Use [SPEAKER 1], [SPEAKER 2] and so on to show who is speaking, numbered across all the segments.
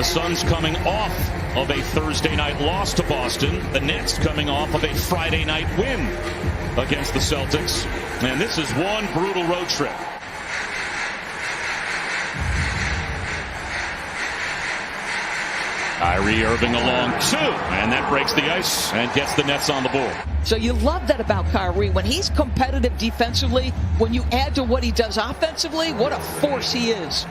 [SPEAKER 1] The Suns coming off of a Thursday night loss to Boston. The Nets coming off of a Friday night win against the Celtics. And this is one brutal road trip. Kyrie Irving along two, and that breaks the ice and gets the Nets on the board.
[SPEAKER 2] So you love that about Kyrie. When he's competitive defensively, when you add to what he does offensively, what a force he is.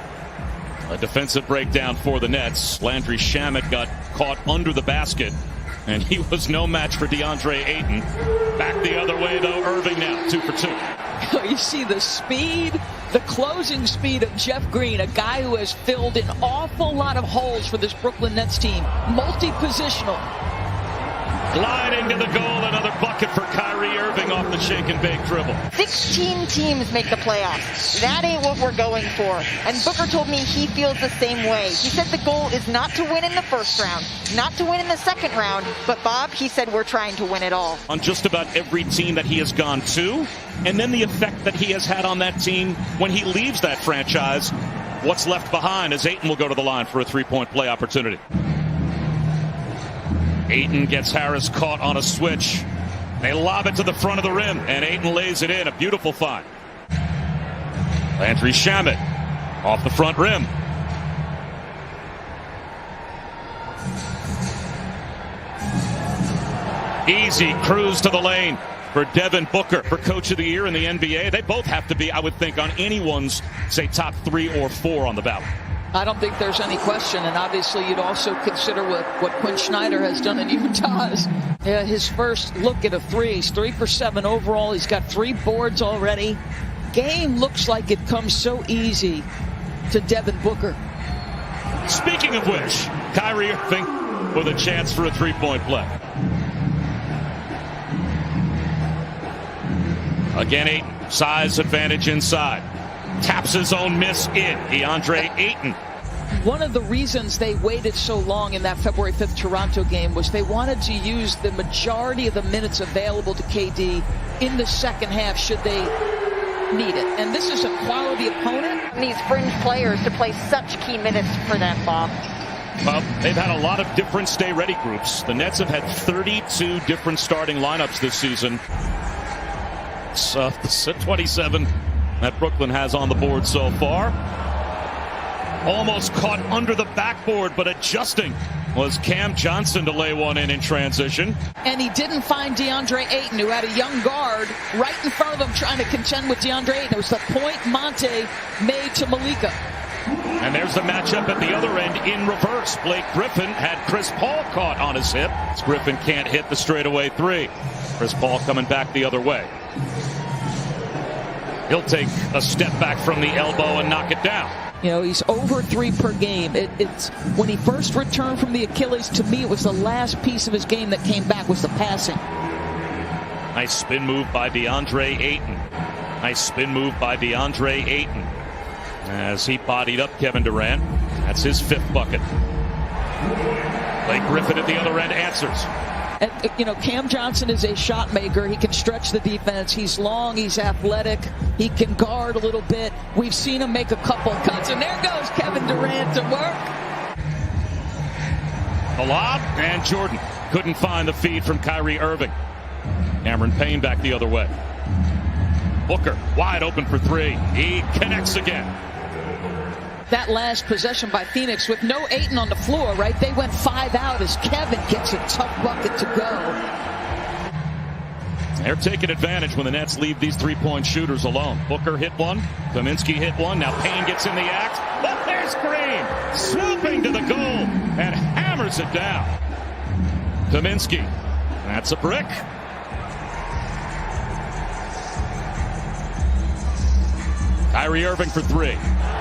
[SPEAKER 1] A defensive breakdown for the Nets. Landry Shamet got caught under the basket, and he was no match for DeAndre Ayton. Back the other way, though. Irving now, 2 for 2.
[SPEAKER 2] You see the speed, the closing speed of Jeff Green, a guy who has filled an awful lot of holes for this Brooklyn Nets team. Multi-positional.
[SPEAKER 1] Gliding to the goal, another bucket for Kyrie Irving off the shake and bake dribble.
[SPEAKER 3] 16 teams make the playoffs. That ain't what we're going for. And Booker told me he feels the same way. He said the goal is not to win in the first round, not to win in the second round, but Bob, he said we're trying to win it all.
[SPEAKER 1] On just about every team that he has gone to, and then the effect that he has had on that team when he leaves that franchise. What's left behind as Ayton will go to the line for a three-point play opportunity. Ayton gets Harris caught on a switch. They lob it to the front of the rim, and Ayton lays it in. A beautiful find. Landry Shamet off the front rim. Easy cruise to the lane for Devin Booker for Coach of the Year in the NBA. They both have to be, I would think, on anyone's, say, top 3 or 4 on the ballot.
[SPEAKER 2] I don't think there's any question, and obviously you'd also consider what Quinn Snyder has done in Utah's. His first look at a three. He's 3 for 7 overall. He's got 3 boards already. Game looks like it comes so easy to Devin Booker.
[SPEAKER 1] Speaking of which, Kyrie Irving with a chance for a three-point play. Again, Ayton, size advantage inside. Taps his own miss in. DeAndre Ayton.
[SPEAKER 2] One of the reasons they waited so long in that February 5th Toronto game was they wanted to use the majority of the minutes available to KD in the second half should they need it. And this is a quality opponent.
[SPEAKER 3] These fringe players to play such key minutes for them, Bob.
[SPEAKER 1] Well, they've had a lot of different stay-ready groups. The Nets have had 32 different starting lineups this season. So, 27 that Brooklyn has on the board so far. Almost caught under the backboard, but adjusting was Cam Johnson to lay one in transition.
[SPEAKER 2] And he didn't find DeAndre Ayton, who had a young guard right in front of him trying to contend with DeAndre Ayton. It was the point Monte made to Malika.
[SPEAKER 1] And there's the matchup at the other end in reverse. Blake Griffin had Chris Paul caught on his hip. Griffin can't hit the straightaway three. Chris Paul coming back the other way. He'll take a step back from the elbow and knock it down.
[SPEAKER 2] You know, he's over 3 per game. It's when he first returned from the Achilles, to me, it was the last piece of his game that came back was the passing.
[SPEAKER 1] Nice spin move by DeAndre Ayton. Nice spin move by DeAndre Ayton as he bodied up Kevin Durant. That's his 5th bucket. Blake Griffin at the other end answers.
[SPEAKER 2] And, you know, Cam Johnson is a shot maker. He can stretch the defense. He's long. He's athletic. He can guard a little bit. We've seen him make a couple cuts. And there goes Kevin Durant to work.
[SPEAKER 1] A lob, and Jordan couldn't find the feed from Kyrie Irving. Cameron Payne back the other way. Booker wide open for 3. He connects again.
[SPEAKER 2] That last possession by Phoenix with no Ayton on the floor, right? They went 5 out as Kevin gets a tough bucket to go.
[SPEAKER 1] They're taking advantage when the Nets leave these three-point shooters alone. Booker hit one. Kaminsky hit one. Now Payne gets in the act. But there's Green swooping to the goal and hammers it down. Kaminsky. That's a brick. Kyrie Irving for 3.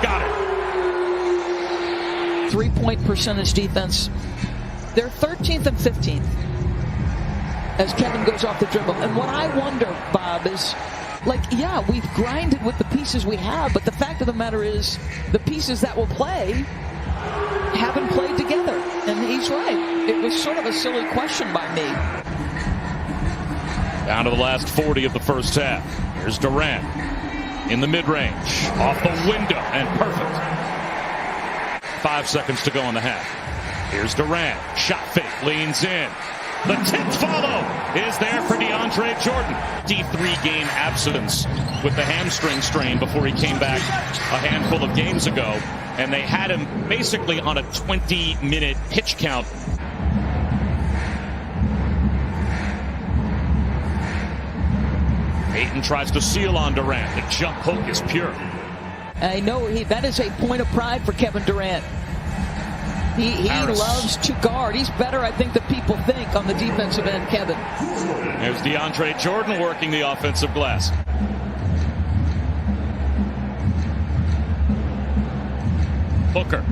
[SPEAKER 1] Got it.
[SPEAKER 2] 3-point percentage defense. They're 13th and 15th as Kevin goes off the dribble. And what I wonder, Bob, is, like, yeah, we've grinded with the pieces we have, but the fact of the matter is the pieces that will play haven't played together. And he's right. It was sort of a silly question by me.
[SPEAKER 1] Down to the last 40 of the first half. Here's Durant in the mid-range. Off the window and perfect. 5 seconds to go in the half. Here's Durant. Shot fake. Leans in. The tipped follow is there for DeAndre Jordan. D3 game absence with the hamstring strain before he came back a handful of games ago. And they had him basically on a 20-minute pitch count. Ayton tries to seal on Durant. The jump hook is pure.
[SPEAKER 2] I know that is a point of pride for Kevin Durant. He loves to guard. He's better, I think, than people think on the defensive end, Kevin.
[SPEAKER 1] There's DeAndre Jordan working the offensive glass. Booker.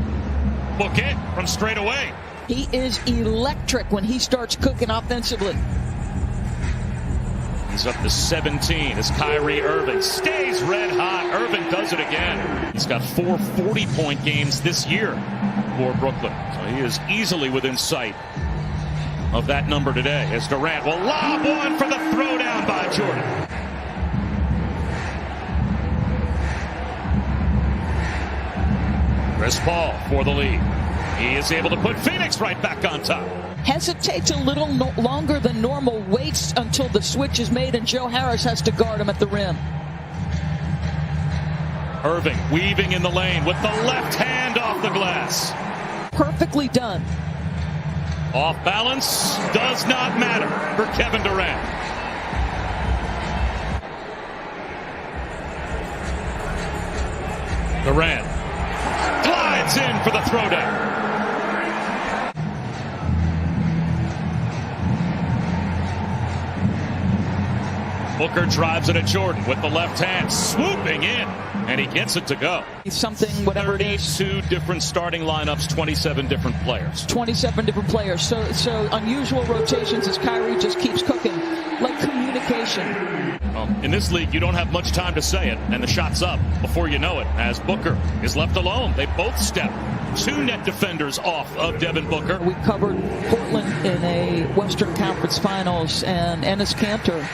[SPEAKER 1] Book it from straight away.
[SPEAKER 2] He is electric when he starts cooking offensively.
[SPEAKER 1] He's up to 17 as Kyrie Irving stays red hot. Irving does it again. He's got 4 40-point games this year for Brooklyn. So he is easily within sight of that number today as Durant will lob one for the throwdown by Jordan. Chris Paul for the lead. He is able to put Phoenix right back on top.
[SPEAKER 2] Hesitates a little longer than normal, waits until the switch is made, and Joe Harris has to guard him at the rim.
[SPEAKER 1] Irving weaving in the lane with the left hand off the glass.
[SPEAKER 2] Perfectly done.
[SPEAKER 1] Off balance does not matter for Kevin Durant. Durant glides in for the throwdown. Booker drives it at Jordan with the left hand, swooping in, and he gets it to go.
[SPEAKER 2] Something, whatever it is.
[SPEAKER 1] 32 different starting lineups, 27 different players.
[SPEAKER 2] 27 different players. So unusual rotations as Kyrie just keeps cooking. Like communication.
[SPEAKER 1] In this league, you don't have much time to say it, and the shot's up before you know it, as Booker is left alone. They both step. 2 net defenders off of Devin Booker.
[SPEAKER 2] We covered Portland in a Western Conference Finals, and Enes Kanter.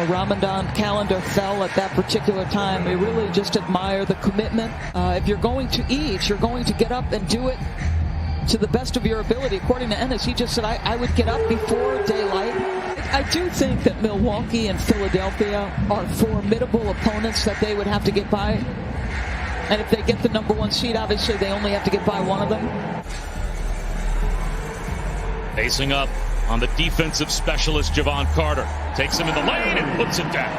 [SPEAKER 2] Ramadan calendar fell at that particular time. We really just admire the commitment. If you're going to eat, you're going to get up and do it to the best of your ability. According to Enes, he just said, I would get up before daylight. I do think that Milwaukee and Philadelphia are formidable opponents that they would have to get by. And if they get the #1 seed, obviously they only have to get by one of them.
[SPEAKER 1] Facing up on the defensive specialist, Javon Carter. Takes him in the lane and puts it down.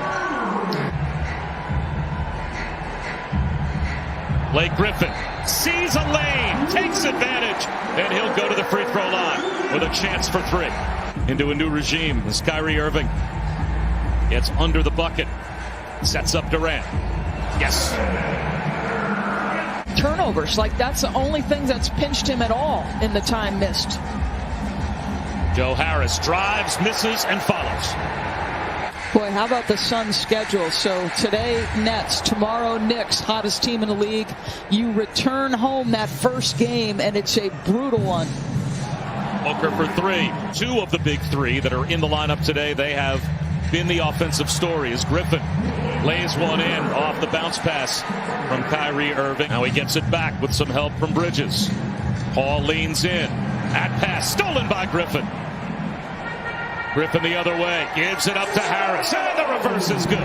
[SPEAKER 1] Blake Griffin sees a lane, takes advantage, and he'll go to the free throw line with a chance for 3. Into a new regime as Kyrie Irving gets under the bucket. Sets up Durant. Yes.
[SPEAKER 2] Turnovers, like that's the only thing that's pinched him at all in the time missed.
[SPEAKER 1] Joe Harris drives, misses, and follows.
[SPEAKER 2] Boy, how about the Suns' schedule? So today, Nets. Tomorrow, Knicks, hottest team in the league. You return home that first game, and it's a brutal one.
[SPEAKER 1] Booker for 3. 2 of the big 3 that are in the lineup today, they have been the offensive story as Griffin lays one in off the bounce pass from Kyrie Irving. Now he gets it back with some help from Bridges. Paul leans in. That pass stolen by Griffin. Griffin the other way, gives it up to Harris, and the reverse is good.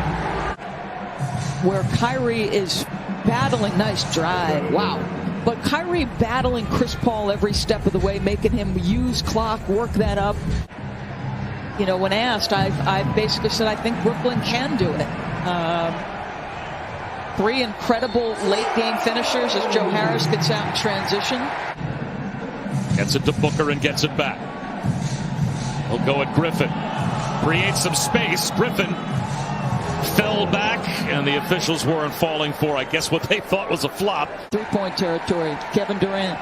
[SPEAKER 2] Where Kyrie is battling, nice drive, wow. But Kyrie battling Chris Paul every step of the way, making him use clock, work that up. You know, when asked, I basically said I think Brooklyn can do it. 3 incredible late game finishers as Joe Harris gets out in transition.
[SPEAKER 1] Gets it to Booker and gets it back. He'll go at Griffin. Creates some space. Griffin fell back, and the officials weren't falling for, I guess, what they thought was a flop.
[SPEAKER 2] 3-point territory. Kevin Durant.